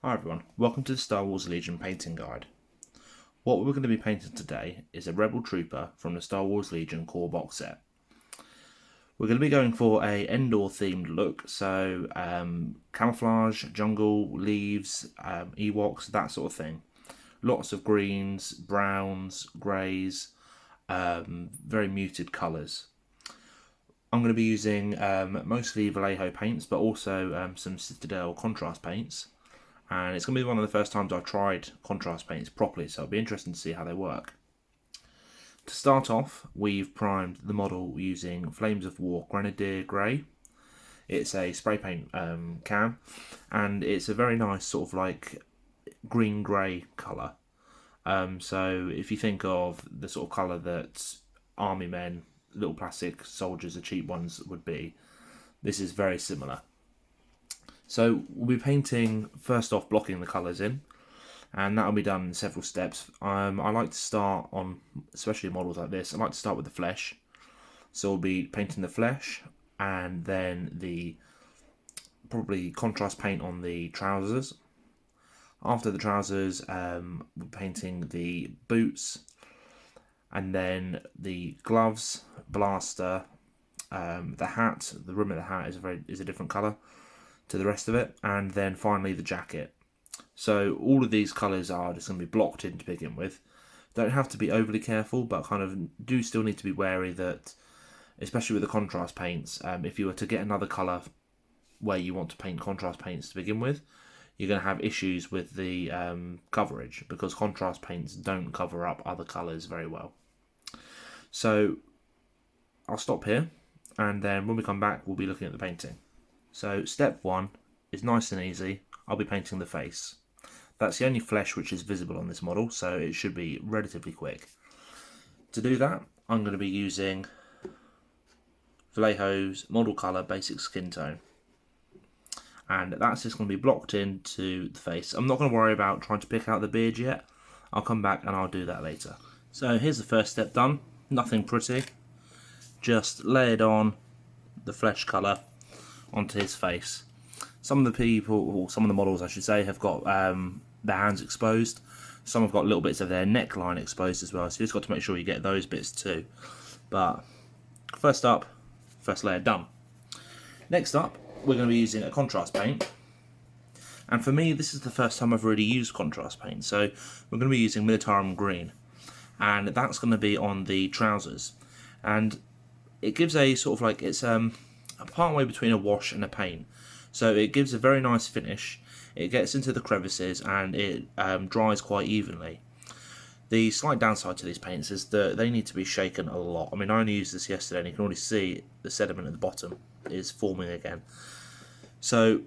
Hi everyone, welcome to the Star Wars Legion painting guide. What we're going to be painting today is a Rebel Trooper from the Star Wars Legion core box set. We're going to be going for a Endor themed look, so camouflage, jungle, leaves, Ewoks, that sort of thing. Lots of greens, browns, greys, very muted colours. I'm going to be using mostly Vallejo paints, but also some Citadel contrast paints. And it's going to be one of the first times I've tried contrast paints properly, so it'll be interesting to see how they work. To start off, we've primed the model using Flames of War Grenadier Grey. It's a spray paint can, and it's a very nice sort of like green-grey colour. So if you think of the sort of colour that army men, little plastic soldiers, the cheap ones would be, this is very similar. So we'll be painting, first off, blocking the colours in, and that'll be done in several steps. I like to start on, especially models like this, I like to start with the flesh. So we'll be painting the flesh, and then the probably contrast paint on the trousers. After the trousers, we're painting the boots, and then the gloves, blaster, the hat. The rim of the hat is a different colour to the rest of it, and then finally the jacket. So all of these colours are just going to be blocked in to begin with. Don't have to be overly careful, but kind of do still need to be wary that, especially with the contrast paints, if you were to get another colour where you want to paint contrast paints to begin with, you're going to have issues with the coverage, because contrast paints don't cover up other colours very well. So I'll stop here, and then when we come back we'll be looking at the painting. So step one is nice and easy. I'll be painting the face. That's the only flesh which is visible on this model, so it should be relatively quick. To do that, I'm going to be using Vallejo's model colour basic skin tone. And that's just going to be blocked into the face. I'm not going to worry about trying to pick out the beard yet. I'll come back and I'll do that later. So here's the first step done. Nothing pretty. Just layered on the flesh colour onto his face. Some of the people, or some of the models I should say, have got their hands exposed. Some have got little bits of their neckline exposed as well, so you just got to make sure you get those bits too. But first up, first layer done. Next up, we're going to be using a contrast paint. And for me, this is the first time I've really used contrast paint, so we're going to be using Militarum Green. And that's going to be on the trousers. And it gives a sort of like, it's a part way between a wash and a paint. So it gives a very nice finish. It gets into the crevices and it dries quite evenly. The slight downside to these paints is that they need to be shaken a lot. I mean, I only used this yesterday and you can already see the sediment at the bottom is forming again. So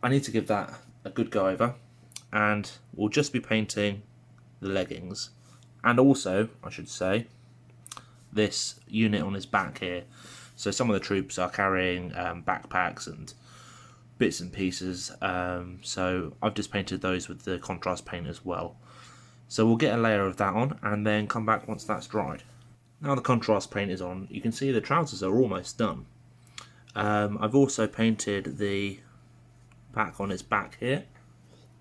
I need to give that a good go over, and we'll just be painting the leggings. And also, I should say, this unit on his back here. So some of the troops are carrying backpacks and bits and pieces, so I've just painted those with the contrast paint as well. So we'll get a layer of that on and then come back once that's dried. Now the contrast paint is on, you can see the trousers are almost done. I've also painted the back on his back here,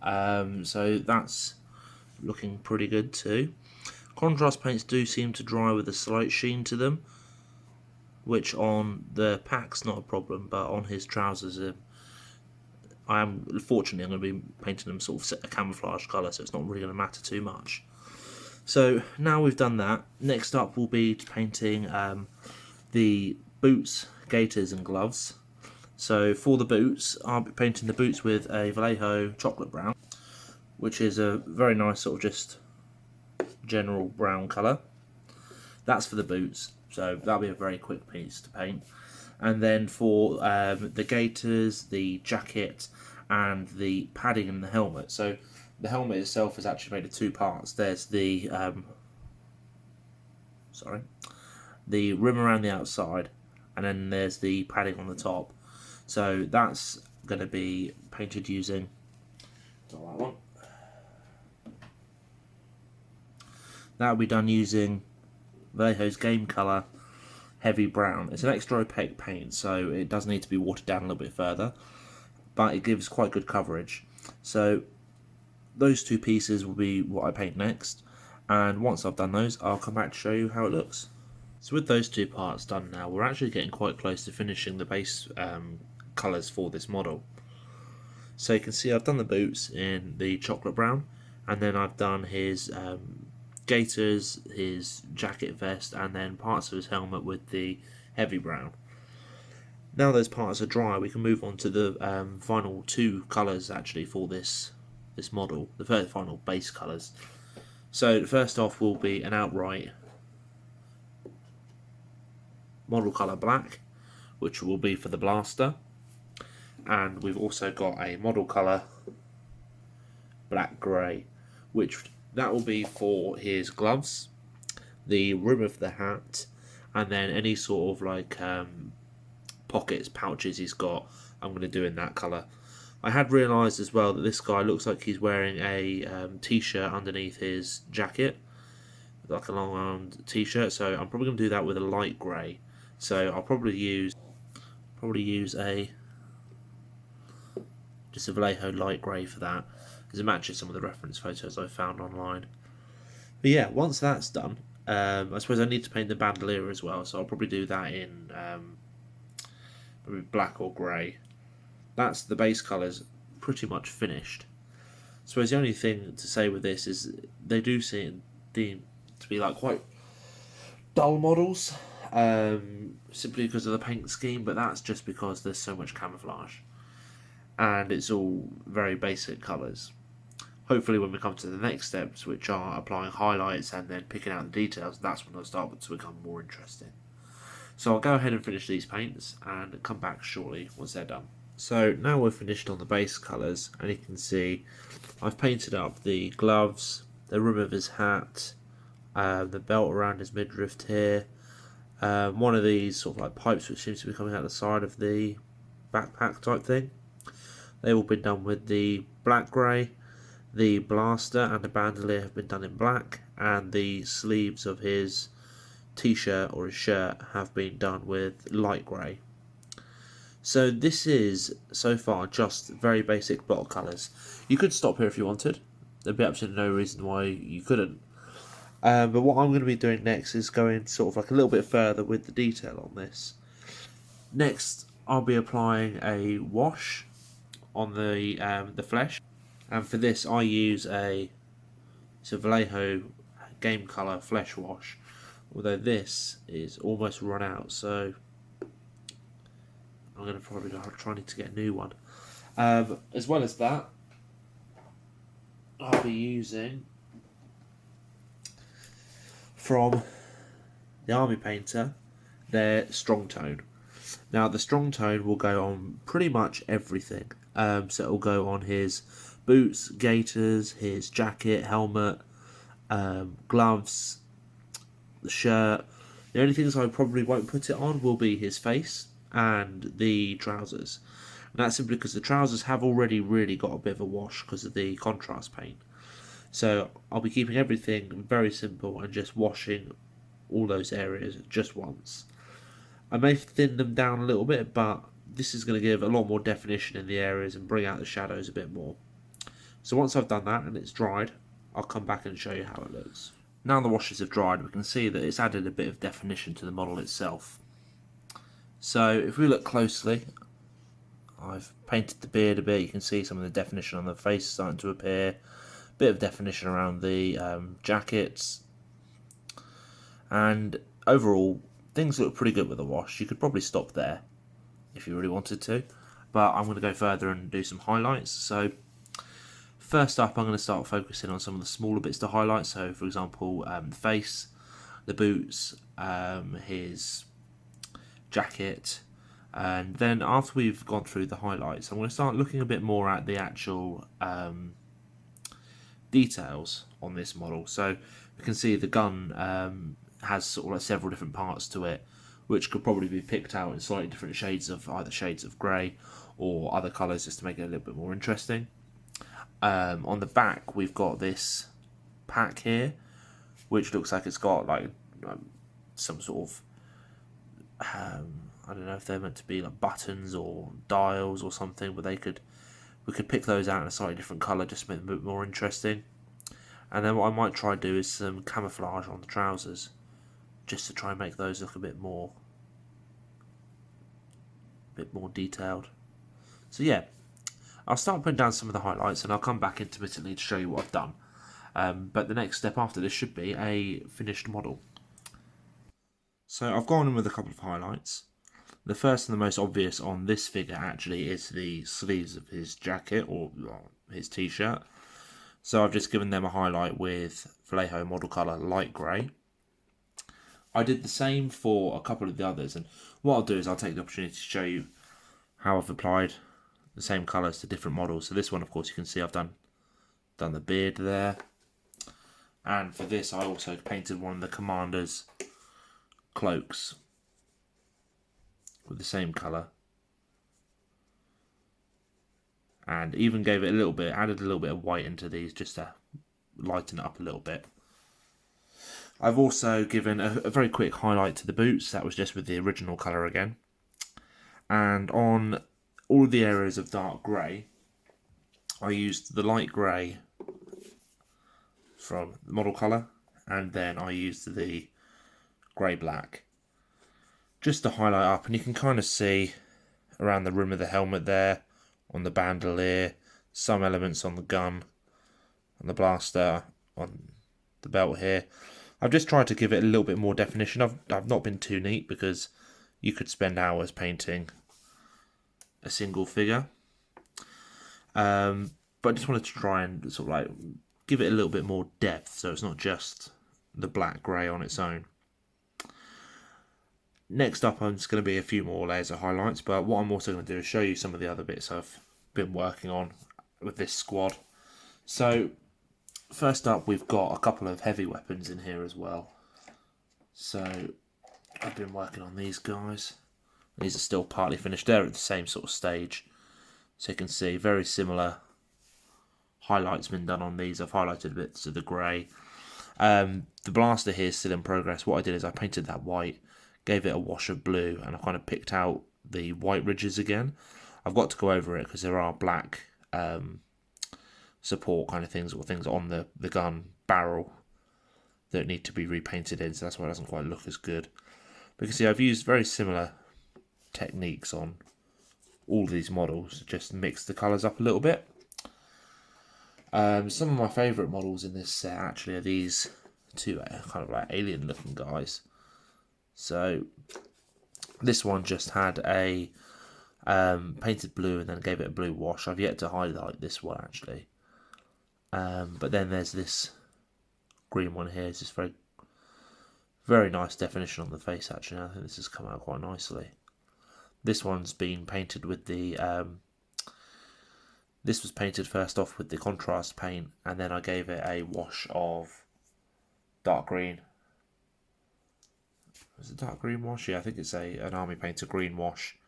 so that's looking pretty good too. Contrast paints do seem to dry with a slight sheen to them, which on the pack's not a problem, but on his trousers, fortunately I'm going to be painting them sort of a camouflage colour, so it's not really going to matter too much. So now we've done that, next up we'll be painting the boots, gaiters and gloves. So for the boots, I'll be painting the boots with a Vallejo chocolate brown, which is a very nice sort of just general brown colour. That's for the boots, so that'll be a very quick piece to paint. And then for the gaiters, the jacket, and the padding in the helmet. So the helmet itself is actually made of two parts. There's the the rim around the outside, and then there's the padding on the top. So that's going to be painted using that one. That'll be done using Vallejo's game colour heavy brown. It's an extra opaque paint, so it does need to be watered down a little bit further, but it gives quite good coverage. So those two pieces will be what I paint next, and once I've done those, I'll come back to show you how it looks. So with those two parts done now, we're actually getting quite close to finishing the base colours for this model. So you can see I've done the boots in the chocolate brown, and then I've done his gaiters, his jacket vest, and then parts of his helmet with the heavy brown. Now those parts are dry, we can move on to the final two colours actually for this model, the first final base colours. So first off will be an outright model colour black, which will be for the blaster, and we've also got a model colour black grey, which that will be for his gloves, the rim of the hat, and then any sort of like pockets, pouches he's got, I'm going to do in that colour. I had realised as well that this guy looks like he's wearing a t-shirt underneath his jacket, like a long-armed t-shirt, so I'm probably going to do that with a light grey. So I'll probably use just a Vallejo light grey for that, because it matches some of the reference photos I found online. But yeah, once that's done, I suppose I need to paint the bandolier as well, so I'll probably do that in probably black or grey. That's the base colours pretty much finished. I suppose the only thing to say with this is they do seem to be like quite dull models, simply because of the paint scheme, but that's just because there's so much camouflage and it's all very basic colours. Hopefully when we come to the next steps, which are applying highlights and then picking out the details, that's when they'll start to become more interesting. So I'll go ahead and finish these paints and come back shortly once they're done. So now we're finished on the base colours, and you can see I've painted up the gloves, the rim of his hat, the belt around his midriff here, one of these sort of like pipes which seems to be coming out the side of the backpack type thing. They've all been done with the black grey. The blaster and the bandolier have been done in black, and the sleeves of his t-shirt or his shirt have been done with light grey. So this is, so far, just very basic block colours. You could stop here if you wanted. There'd be absolutely no reason why you couldn't. But what I'm going to be doing next is going sort of like a little bit further with the detail on this. Next, I'll be applying a wash on the flesh. And for this, I use it's a Vallejo Game Colour Flesh Wash. Although this is almost run out, so I'm going to probably try to get a new one. As well as that, I'll be using from the Army Painter their Strong Tone. Now the Strong Tone will go on pretty much everything. So it will go on his boots, gaiters, his jacket, helmet, gloves, the shirt. The only things I probably won't put it on will be his face and the trousers. And that's simply because the trousers have already really got a bit of a wash because of the contrast paint. So I'll be keeping everything very simple and just washing all those areas just once. I may thin them down a little bit, but this is going to give a lot more definition in the areas and bring out the shadows a bit more. So once I've done that and it's dried, I'll come back and show you how it looks. Now the washes have dried, we can see that it's added a bit of definition to the model itself. So if we look closely, I've painted the beard a bit. You can see some of the definition on the face starting to appear. Bit of definition around the jackets. And overall, things look pretty good with the wash. You could probably stop there if you really wanted to. But I'm going to go further and do some highlights. So first up, I'm going to start focusing on some of the smaller bits to highlight. So for example, the face, the boots, his jacket. And then after we've gone through the highlights, I'm going to start looking a bit more at the actual details on this model. So we can see the gun has sort of like several different parts to it, which could probably be picked out in slightly different shades of either shades of grey or other colours just to make it a little bit more interesting. On the back we've got this pack here, which looks like it's got like some sort of I don't know if they're meant to be like buttons or dials or something, but they could we could pick those out in a slightly different colour just to make them a bit more interesting. And then what I might try to do is some camouflage on the trousers, just to try and make those look a bit more detailed. So yeah, I'll start putting down some of the highlights and I'll come back intermittently to show you what I've done. But the next step after this should be a finished model. So I've gone in with a couple of highlights. The first and the most obvious on this figure actually is the sleeves of his jacket or his t-shirt. So I've just given them a highlight with Vallejo model colour light grey. I did the same for a couple of the others, and what I'll do is I'll take the opportunity to show you how I've applied the same colours to different models. So this one, of course, you can see I've done the beard there. And for this I also painted one of the commander's cloaks with the same colour, and even gave it a little bit, added a little bit of white into these just to lighten it up a little bit. I've also given a very quick highlight to the boots. That was just with the original colour again, and on all of the areas of dark grey I used the light grey from the model colour, and then I used the grey black just to highlight up, and you can kind of see around the rim of the helmet there, on the bandolier, some elements on the gun, on the blaster, on the belt here. I've just tried to give it a little bit more definition. I've not been too neat because you could spend hours painting a single figure. But I just wanted to try and sort of like give it a little bit more depth, so it's not just the black grey on its own. Next up, I'm just going to be a few more layers of highlights, but what I'm also going to do is show you some of the other bits I've been working on with this squad. So, first up, we've got a couple of heavy weapons in here as well. So, I've been working on these guys. These are still partly finished. They're at the same sort of stage. So you can see very similar highlights been done on these. I've highlighted bits of the grey. The blaster here is still in progress. What I did is I painted that white, gave it a wash of blue, and I kind of picked out the white ridges again. I've got to go over it because there are black support kind of things, or things on the gun barrel that need to be repainted in, so that's why it doesn't quite look as good. But you can see I've used very similar techniques on all these models, just mix the colours up a little bit. Some of my favourite models in this set actually are these two kind of like alien looking guys. So this one just had a painted blue and then gave it a blue wash. I've yet to highlight this one actually. But then there's this green one here. It's just very, very nice definition on the face actually. I think this has come out quite nicely. This one's been painted with the this was painted first off with the contrast paint, and then I gave it a wash of dark green. Is it dark green wash? Yeah, I think it's an army painter green wash,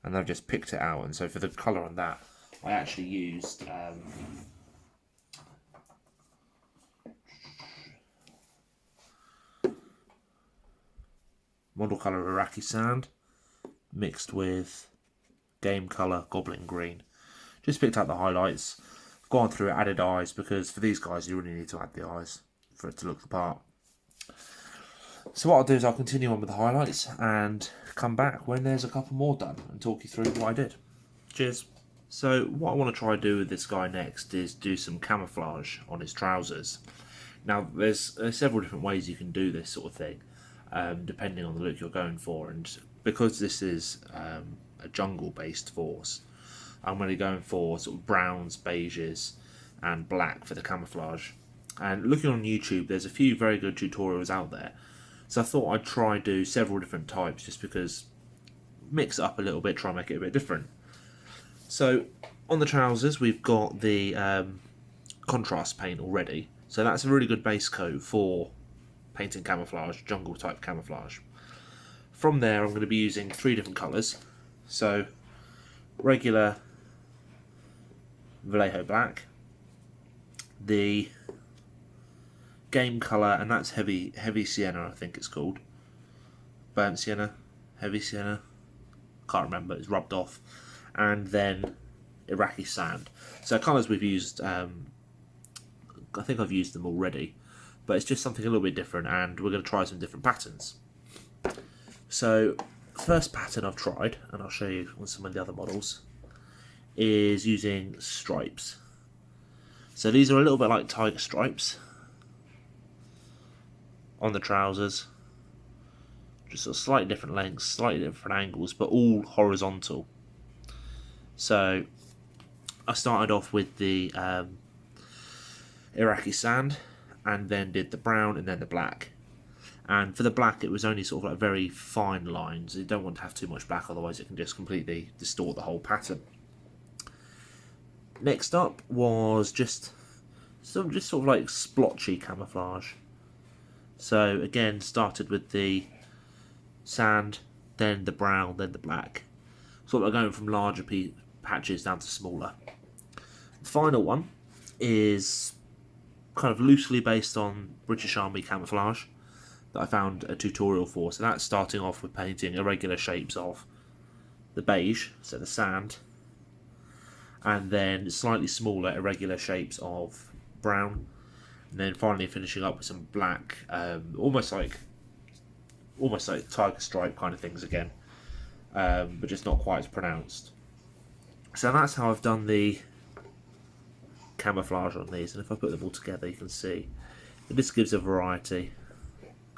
and I've just picked it out. And so for the colour on that, I actually used model colour Iraqi sand mixed with game colour goblin green. Just picked out the highlights, gone through it, added eyes, because for these guys you really need to add the eyes for it to look the part. So what I'll do is I'll continue on with the highlights and come back when there's a couple more done and talk you through what I did. Cheers. So what I want to try to do with this guy next is do some camouflage on his trousers. Now there's several different ways you can do this sort of thing, depending on the look you're going for, and because this is a jungle based force, I'm going to be going for sort of browns, beiges and black for the camouflage. And looking on YouTube, there's a few very good tutorials out there, so I thought I'd try do several different types just because mix it up a little bit, try and make it a bit different. So on the trousers we've got the contrast paint already, so that's a really good base coat for painting camouflage, jungle type camouflage. From there I'm going to be using 3 different colours, so regular Vallejo black, the game colour, and that's heavy sienna, I think it's called, burnt sienna, heavy sienna, can't remember, it's rubbed off, and then Iraqi sand. So colours we've used, I think I've used them already, but it's just something a little bit different, and we're going to try some different patterns. So first pattern I've tried, and I'll show you on some of the other models, is using stripes. So these are a little bit like tiger stripes on the trousers, just sort of slightly different lengths, slightly different angles, but all horizontal. So I started off with the Iraqi sand, and then did the brown and then the black. And for the black, it was only sort of like very fine lines. You don't want to have too much black, otherwise it can just completely distort the whole pattern. Next up was just sort of like splotchy camouflage. So again, started with the sand, then the brown, then the black. Sort of like going from larger patches down to smaller. The final one is kind of loosely based on British Army camouflage that I found a tutorial for. So that's starting off with painting irregular shapes of the beige, so the sand, and then slightly smaller irregular shapes of brown, and then finally finishing up with some black, almost like tiger stripe kind of things again, but just not quite as pronounced. So that's how I've done the camouflage on these, and if I put them all together, you can see that this gives a variety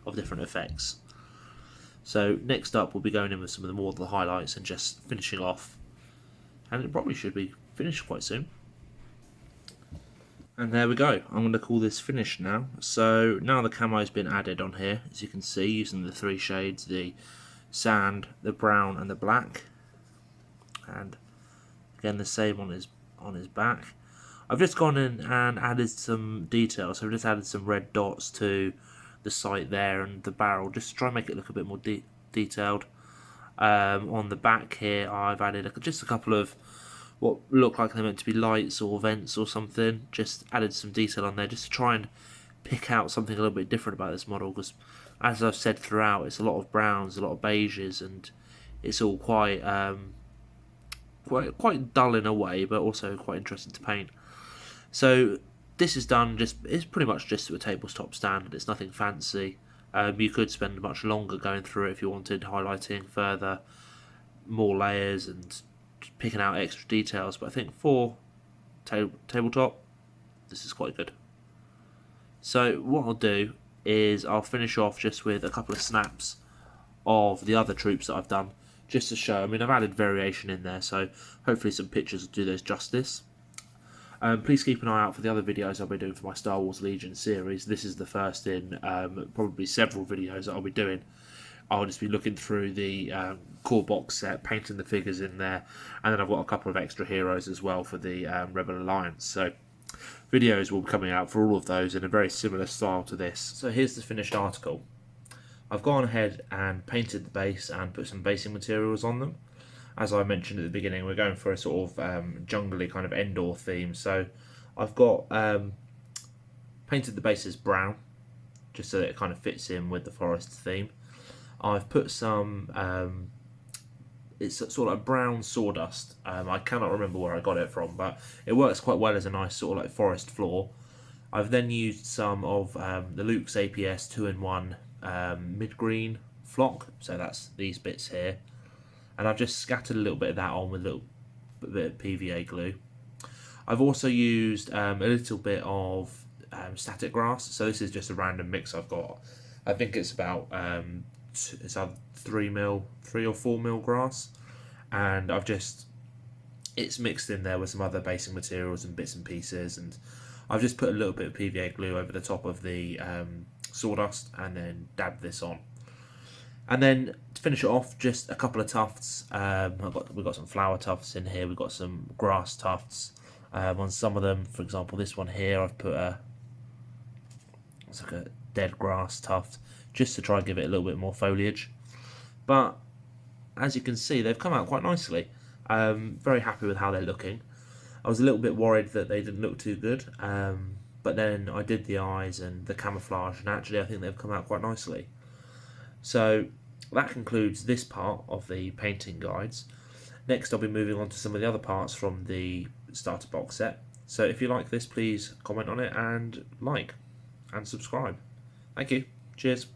of different effects. So next up, we'll be going in with some of the more of the highlights and just finishing off, and it probably should be finished quite soon. And there we go. I'm going to call this finished now. So now the camo's been added on here, as you can see, using the three shades, the sand, the brown and the black, and again the same on his back. I've just gone in and added some details. So I've just added some red dots to the sight there and the barrel, just to try and make it look a bit more detailed. On the back here, I've added just a couple of what look like they're meant to be lights or vents or something. Just added some detail on there, just to try and pick out something a little bit different about this model, because as I've said throughout, it's a lot of browns, a lot of beiges, and it's all quite dull in a way, but also quite interesting to paint. So this is done it's pretty much just to a tabletop standard. It's nothing fancy. You could spend much longer going through it if you wanted, highlighting further, more layers and picking out extra details, but I think for tabletop, this is quite good. So what I'll do is I'll finish off just with a couple of snaps of the other troops that I've done, just to show. I mean, I've added variation in there, so hopefully some pictures will do those justice. Please keep an eye out for the other videos I'll be doing for my Star Wars Legion series. This is the first in probably several videos that I'll be doing. I'll just be looking through the core box set, painting the figures in there, and then I've got a couple of extra heroes as well for the Rebel Alliance. So videos will be coming out for all of those in a very similar style to this. So here's the finished article. I've gone ahead and painted the base and put some basing materials on them. As I mentioned at the beginning, we're going for a sort of jungly kind of Endor theme. So I've got painted the base as brown, just so that it kind of fits in with the forest theme. I've put some, it's sort of like brown sawdust. I cannot remember where I got it from, but it works quite well as a nice sort of like forest floor. I've then used some of the Luke's APS 2-in-1 mid-green flock, so that's these bits here. And I've just scattered a little bit of that on with a little bit of PVA glue. I've also used a little bit of static grass. So this is just a random mix I've got. I think it's about it's either 3 or 4 mil grass, and it's mixed in there with some other basing materials and bits and pieces, and I've just put a little bit of PVA glue over the top of the sawdust and then dabbed this on. And then to finish it off, just a couple of tufts. We've got some flower tufts in here. We've got some grass tufts on some of them. For example, this one here, I've put it's like a dead grass tuft, just to try and give it a little bit more foliage. But as you can see, they've come out quite nicely. Very happy with how they're looking. I was a little bit worried that they didn't look too good, but then I did the eyes and the camouflage, and actually I think they've come out quite nicely. So that concludes this part of the painting guides. Next I'll be moving on to some of the other parts from the starter box set. So if you like this, please comment on it and like and subscribe. Thank you. Cheers.